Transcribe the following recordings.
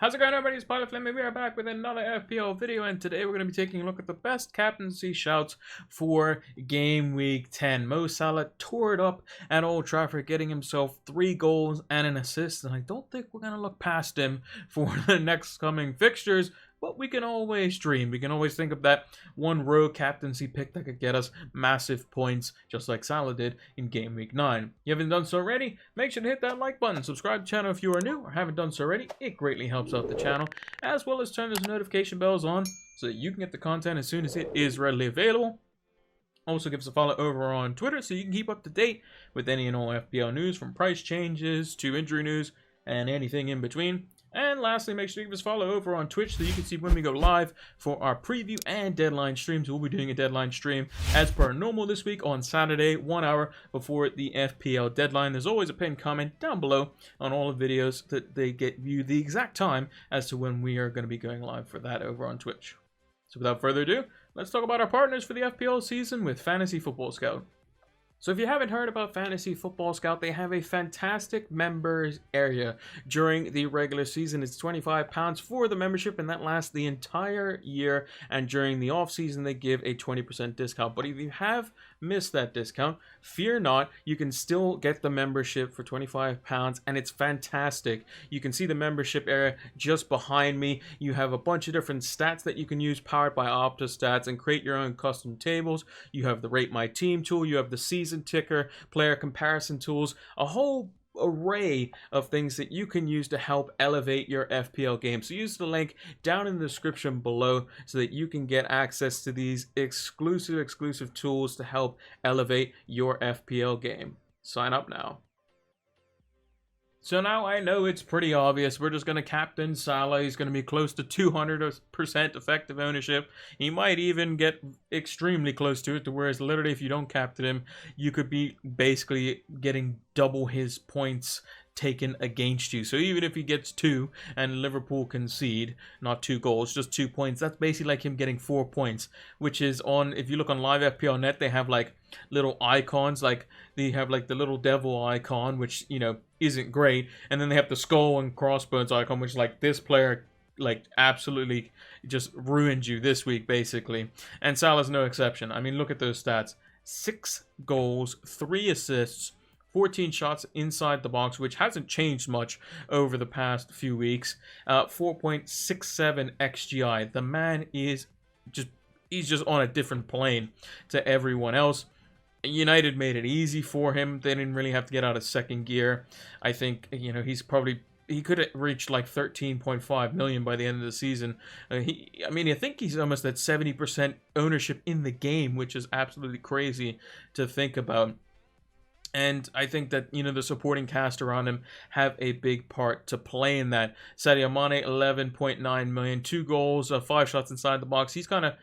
How's it going, everybody? It's Pilot Flame, and we are back with another FPL video, and today we're going to be taking a look at the best captaincy shouts for Game Week 10. Mo Salah tore it up at Old Trafford, getting himself 3 goals and an assist, and I don't think we're going to look past him for the next coming fixtures. But we can always dream. We can always think of that one row captaincy pick that could get us massive points, just like Salah did in Game Week 9. If you haven't done so already, make sure to hit that like button. Subscribe to the channel if you are new or haven't done so already. It greatly helps out the channel, as well as turn those notification bells on so that you can get the content as soon as it is readily available. Also, give us a follow over on Twitter so you can keep up to date with any and all FPL news, from price changes to injury news and anything in between. And lastly, make sure you give us a follow over on Twitch so you can see when we go live for our preview and deadline streams. We'll be doing a deadline stream as per normal this week on Saturday, 1 hour before the FPL deadline. There's always a pinned comment down below on all the videos that they get you the exact time as to when we are going to be going live for that over on Twitch. So without further ado, let's talk about our partners for the FPL season with Fantasy Football Scout. So if you haven't heard about Fantasy Football Scout, they have a fantastic members area during the regular season. It's £25 for the membership, and that lasts the entire year. And during the off season, they give a 20% discount. But if you have missed that discount, fear not, you can still get the membership for £25, and it's fantastic. You can see the membership area just behind me. You have a bunch of different stats that you can use, powered by Opta stats, and create your own custom tables. You have the Rate My Team tool. You have the season ticker, player comparison tools, a whole array of things that you can use to help elevate your FPL game. So use the link down in the description below so that you can get access to these exclusive tools to help elevate your FPL game. Sign up now. So now I know it's pretty obvious. We're just going to captain Salah. He's going to be close to 200% effective ownership. He might even get extremely close to it, to whereas literally if you don't captain him, you could be basically getting double his points taken against you. So even if he gets 2 and Liverpool concede, not 2 goals, just 2 points, that's basically like him getting 4 points, which is on, if you look on Live FPL Net, they have like little icons, like they have like the little devil icon, which, you know, isn't great, and then they have the skull and crossbones icon, which, like, this player like absolutely just ruined you this week basically, and Salah's no exception. I mean, look at those stats: 6 goals, 3 assists, 14 shots inside the box, which hasn't changed much over the past few weeks. 4.67 XGI. The man is he's just on a different plane to everyone else. United made it easy for him. They didn't really have to get out of second gear. I think, you know, he could have reached like 13.5 million by the end of the season. I think he's almost at 70% ownership in the game, which is absolutely crazy to think about. And I think that, you know, the supporting cast around him have a big part to play in that. Sadio Mane, 11.9 million, 2 goals, 5 shots inside the box. He's kind of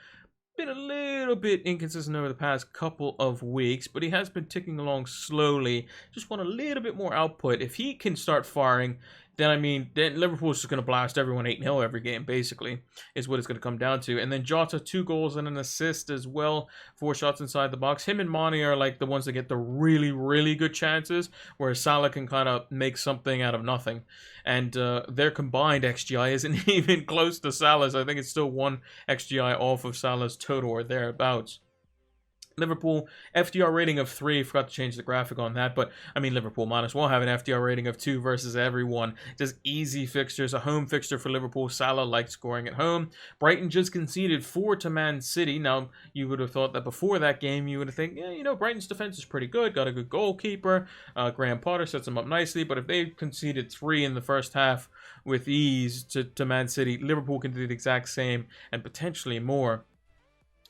been a little bit inconsistent over the past couple of weeks, but he has been ticking along slowly. Just want a little bit more output. If he can start firing, then then Liverpool's just going to blast everyone 8-0 every game, basically, is what it's going to come down to. And then Jota, 2 goals and an assist as well, 4 shots inside the box. Him and Mane are like the ones that get the really good chances, where Salah can kind of make something out of nothing. And their combined XGI isn't even close to Salah's. I think it's still 1 XGI off of Salah's total or thereabouts. Liverpool, FDR rating of 3. Forgot to change the graphic on that, but I mean, Liverpool might as well have an FDR rating of 2 versus everyone. Just easy fixtures, a home fixture for Liverpool. Salah likes scoring at home. Brighton just conceded 4 to Man City. Now, you would have thought that before that game, you would have think, yeah, you know, Brighton's defense is pretty good, got a good goalkeeper. Graham Potter sets them up nicely, but if they conceded 3 in the first half with ease to Man City, Liverpool can do the exact same and potentially more.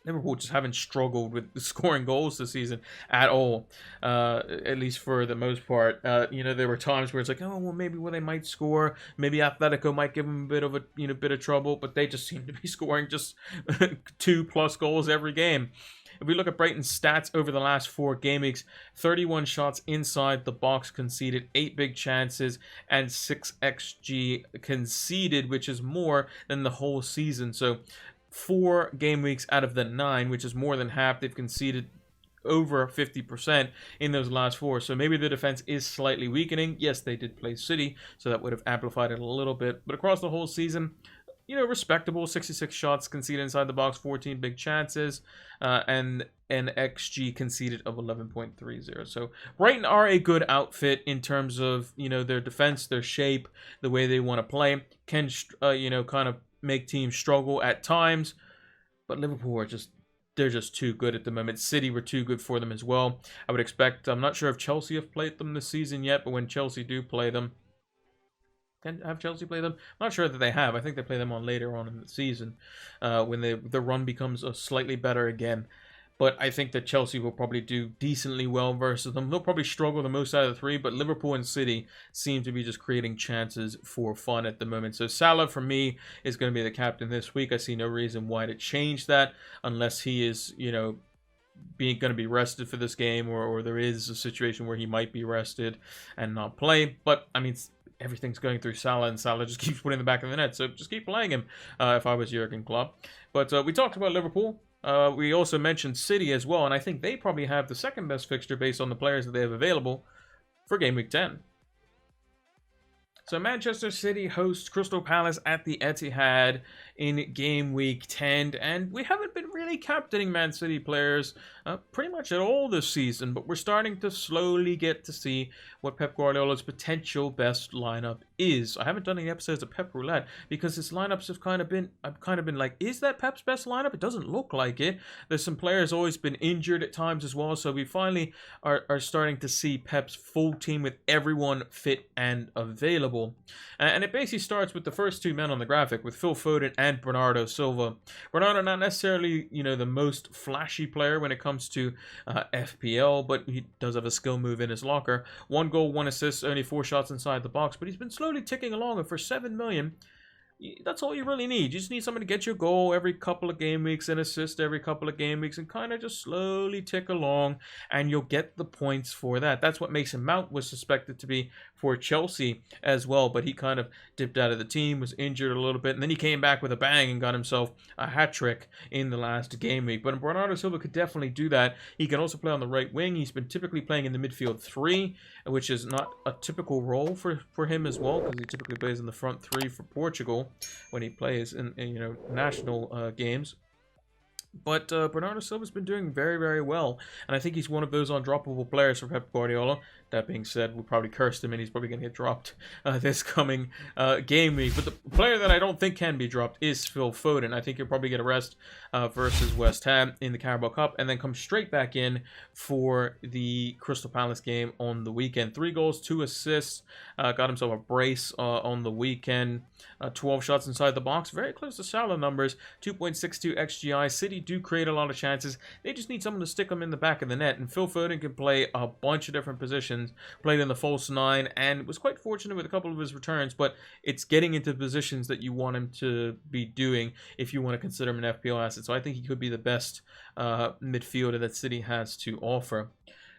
Liverpool just haven't struggled with scoring goals this season at all, at least for the most part. You know, there were times where it's like, oh, well, maybe they might score. Maybe Atletico might give them a bit of trouble, but they just seem to be scoring just 2+ goals every game. If we look at Brighton's stats over the last 4 game weeks, 31 shots inside the box conceded, 8 big chances, and 6 XG conceded, which is more than the whole season. So 4 game weeks out of the 9, which is more than half, they've conceded over 50% in those last 4. So maybe the defense is slightly weakening. Yes, they did play City, so that would have amplified it a little bit. But across the whole season, respectable 66 shots conceded inside the box, 14 big chances, and an XG conceded of 11.30. So Brighton are a good outfit in terms of, their defense, their shape, the way they want to play. Can, kind of make teams struggle at times. But Liverpool they're just too good at the moment. City were too good for them as well. I would expect, I'm not sure if Chelsea have played them this season yet, but when Chelsea do play them, have Chelsea play them? I'm not sure that they have. I think they play them later on in the season when the run becomes slightly better again. But I think that Chelsea will probably do decently well versus them. They'll probably struggle the most out of the 3, but Liverpool and City seem to be just creating chances for fun at the moment. So Salah, for me, is going to be the captain this week. I see no reason why to change that unless he is, going to be rested for this game or there is a situation where he might be rested and not play. But, I mean, everything's going through Salah, and Salah just keeps putting the back of the net. So just keep playing him if I was Jurgen Klopp. But we talked about Liverpool. We also mentioned City as well, and I think they probably have the second best fixture based on the players that they have available for Game Week 10. So Manchester City hosts Crystal Palace at the Etihad in Game Week 10, and we haven't been really captaining Man City players pretty much at all this season, but we're starting to slowly get to see what Pep Guardiola's potential best lineup is. I haven't done any episodes of Pep Roulette because his lineups have I've kind of been like, is that Pep's best lineup? It doesn't look like it. There's some players always been injured at times as well, so we finally are starting to see Pep's full team with everyone fit and available. And it basically starts with the first 2 men on the graphic, with Phil Foden and Bernardo Silva. Bernardo not necessarily, the most flashy player when it comes to FPL, but he does have a skill move in his locker. 1 goal, 1 assist, only 4 shots inside the box, but he's been slowly ticking along, and for 7 million, that's all you really need. You just need someone to get your goal every couple of game weeks and assist every couple of game weeks and kind of just slowly tick along, and you'll get the points for that. That's what Mason Mount was suspected to be for Chelsea as well, but he kind of dipped out of the team, was injured a little bit, and then he came back with a bang and got himself a hat-trick in the last game week. But Bernardo Silva could definitely do that. He can also play on the right wing. He's been typically playing in the midfield 3, which is not a typical role for him as well, because he typically plays in the front 3 for Portugal when he plays in national games. But Bernardo Silva's been doing very, very well, and I think he's one of those undroppable players for Pep Guardiola. That being said, we'll probably curse him, and he's probably going to get dropped this coming game week. But the player that I don't think can be dropped is Phil Foden. I think he'll probably get a rest versus West Ham in the Carabao Cup, and then come straight back in for the Crystal Palace game on the weekend. 3 goals, 2 assists, got himself a brace on the weekend. 12 shots inside the box, very close to Salah numbers. 2.62 XGI. City do create a lot of chances. They just need someone to stick them in the back of the net, and Phil Foden can play a bunch of different positions. Played in the false 9 and was quite fortunate with a couple of his returns, but it's getting into positions that you want him to be doing if you want to consider him an FPL asset. So I think he could be the best midfielder that City has to offer.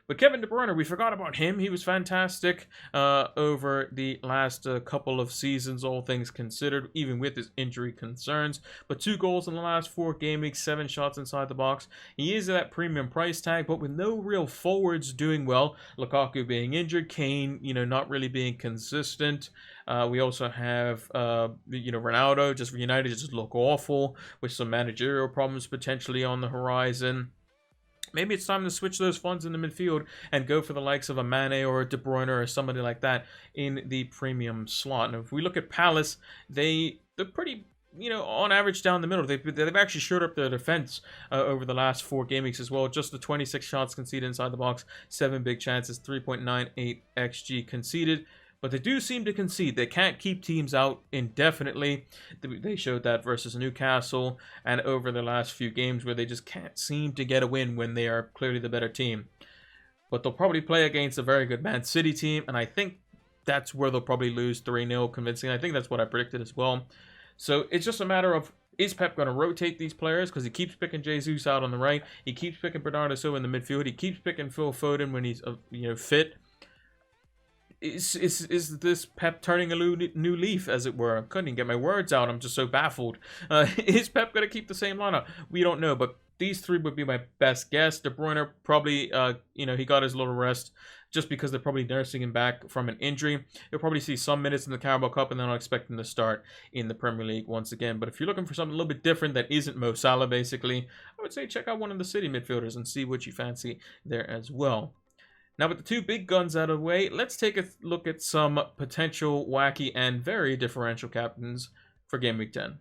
But Kevin De Bruyne, we forgot about him. He was fantastic over the last couple of seasons, all things considered, even with his injury concerns. But 2 goals in the last 4 game weeks, 7 shots inside the box. He is at that premium price tag, but with no real forwards doing well. Lukaku being injured, Kane, not really being consistent. We also have, Ronaldo just for United just look awful with some managerial problems potentially on the horizon. Maybe it's time to switch those funds in the midfield and go for the likes of a Mane or a De Bruyne or somebody like that in the premium slot. And if we look at Palace, they're pretty, on average down the middle. They've actually shored up their defense over the last 4 game weeks as well. Just the 26 shots conceded inside the box, 7 big chances, 3.98 XG conceded. But they do seem to concede. They can't keep teams out indefinitely. They showed that versus Newcastle and over the last few games where they just can't seem to get a win when they are clearly the better team. But they'll probably play against a very good Man City team, and I think that's where they'll probably lose 3-0 convincing. I think that's what I predicted as well. So it's just a matter of, is Pep going to rotate these players? Because he keeps picking Jesus out on the right. He keeps picking Bernardo Silva in the midfield. He keeps picking Phil Foden when he's fit. Is this Pep turning a new leaf, as it were? I couldn't even get my words out. I'm just so baffled. Is Pep going to keep the same lineup? We don't know, but these three would be my best guess. De Bruyne probably, he got his little rest just because they're probably nursing him back from an injury. You'll probably see some minutes in the Carabao Cup, and then I'll expect him to start in the Premier League once again. But if you're looking for something a little bit different that isn't Mo Salah, basically, I would say check out one of the City midfielders and see what you fancy there as well. Now, with the two big guns out of the way, let's take a look at some potential wacky and very differential captains for Game Week 10.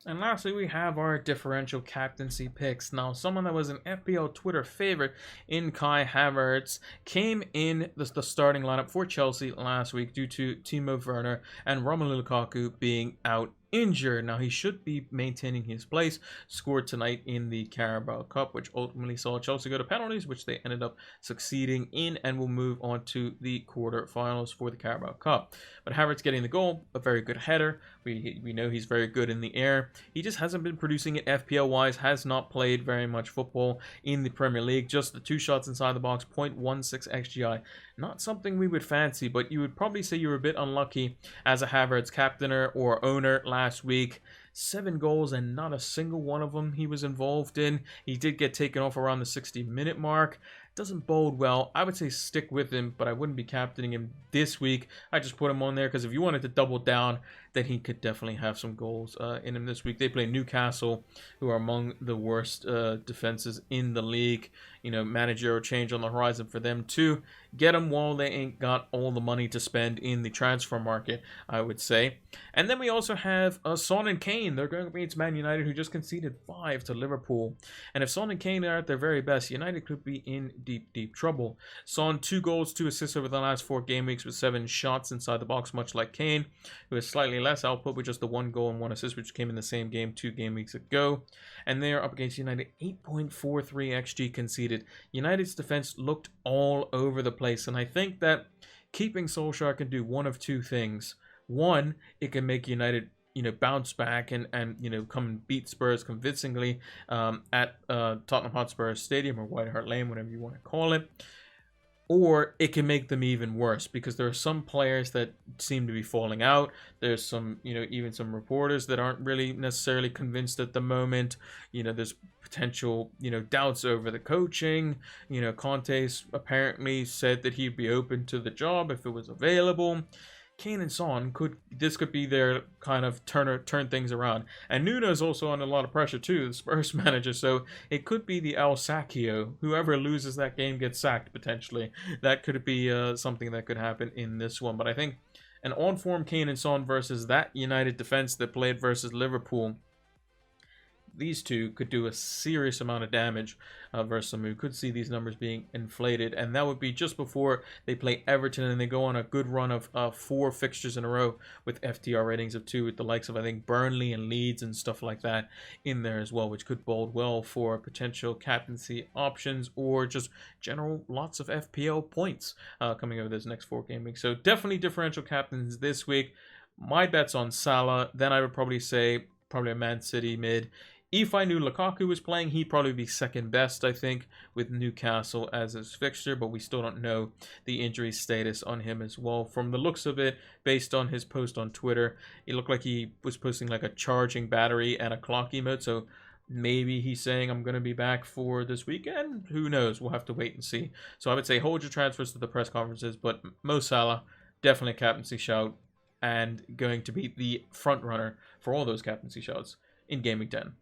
And lastly, we have our differential captaincy picks. Now, someone that was an FPL Twitter favorite in Kai Havertz came in the starting lineup for Chelsea last week due to Timo Werner and Romelu Lukaku being out injured. Now, he should be maintaining his place, scored tonight in the Carabao Cup, which ultimately saw Chelsea go to penalties, which they ended up succeeding in, and will move on to the quarterfinals for the Carabao Cup. But Havertz getting the goal, a very good header. We know he's very good in the air. He just hasn't been producing it FPL-wise, has not played very much football in the Premier League. Just the 2 shots inside the box, 0.16 XGI. Not something we would fancy, but you would probably say you were a bit unlucky as a Havertz captainer or owner last week. 7 goals and not a single one of them he was involved in. He did get taken off around the 60-minute mark. Doesn't bode well. I would say stick with him, but I wouldn't be captaining him this week. I just put him on there because if you wanted to double down, then he could definitely have some goals in him this week. They play Newcastle, who are among the worst defenses in the league. Managerial change on the horizon for them too. Get them while they ain't got all the money to spend in the transfer market, I would say. And then we also have Son and Kane. They're going against Man United, who just conceded 5 to Liverpool. And if Son and Kane are at their very best, United could be in deep trouble. Son, 2 goals, 2 assists over the last 4 game weeks with 7 shots inside the box, much like Kane, who has slightly less output with just the 1 goal and 1 assist, which came in the same game 2 game weeks ago. And they are up against United, 8.43 XG conceded. United's defense looked all over the place, and I think that keeping Solskjaer can do one of 2 things. One, it can make United bounce back and come and beat Spurs convincingly at Tottenham Hotspur Stadium or White Hart Lane, whatever you want to call it. Or it can make them even worse because there are some players that seem to be falling out. There's some, even some reporters that aren't really necessarily convinced at the moment. There's potential, doubts over the coaching. Conte's apparently said that he'd be open to the job if it was available. Kane and Son could be their kind of turn things around. And Nuno's also under a lot of pressure too, the Spurs manager, so it could be the El Sacchio. Whoever loses that game gets sacked potentially. That could be something that could happen in this one. But I think an on-form Kane and Son versus that United defense that played versus Liverpool, these two could do a serious amount of damage versus them. We could see these numbers being inflated, and that would be just before they play Everton and they go on a good run of 4 fixtures in a row with FTR ratings of 2, with the likes of, I think, Burnley and Leeds and stuff like that in there as well, which could bode well for potential captaincy options or just general lots of FPL points coming over this next 4 game week. So definitely differential captains this week. My bet's on Salah. Then I would probably say a Man City mid. If I knew Lukaku was playing, he'd probably be second best, I think, with Newcastle as his fixture, but we still don't know the injury status on him as well. From the looks of it, based on his post on Twitter, it looked like he was posting like a charging battery and a clock emote, so maybe he's saying I'm going to be back for this weekend. Who knows? We'll have to wait and see. So I would say hold your transfers to the press conferences, but Mo Salah, definitely a captaincy shout, and going to be the front runner for all those captaincy shouts in Game Week 10.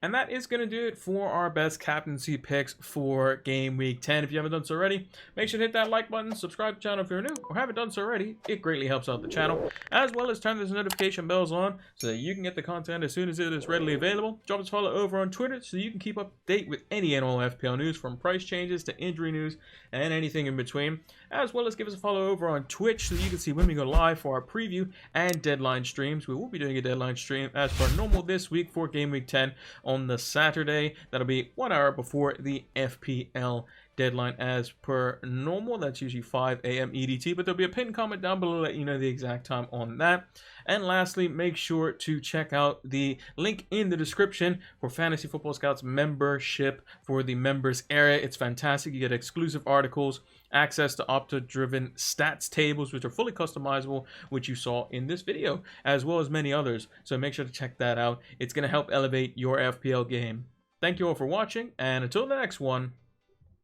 And that is going to do it for our best captaincy picks for Game Week 10. If you haven't done so already, make sure to hit that like button, subscribe to the channel if you're new, or haven't done so already. It greatly helps out the channel, as well as turn those notification bells on so that you can get the content as soon as it is readily available. Drop us a follow over on Twitter so you can keep up to date with any and all FPL news, from price changes to injury news and anything in between, as well as give us a follow over on Twitch so you can see when we go live for our preview and deadline streams. We will be doing a deadline stream as per normal this week for Game Week 10 on the Saturday. That'll be 1 hour before the FPL deadline as per normal. That's usually 5 a.m. EDT, but there'll be a pinned comment down below to let you know the exact time on that. And lastly, make sure to check out the link in the description for Fantasy Football Scouts membership for the members area. It's fantastic. You get exclusive articles, access to Opta-driven stats tables, which are fully customizable, which you saw in this video, as well as many others. So make sure to check that out. It's going to help elevate your FPL game. Thank you all for watching, and until the next one,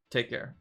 take care.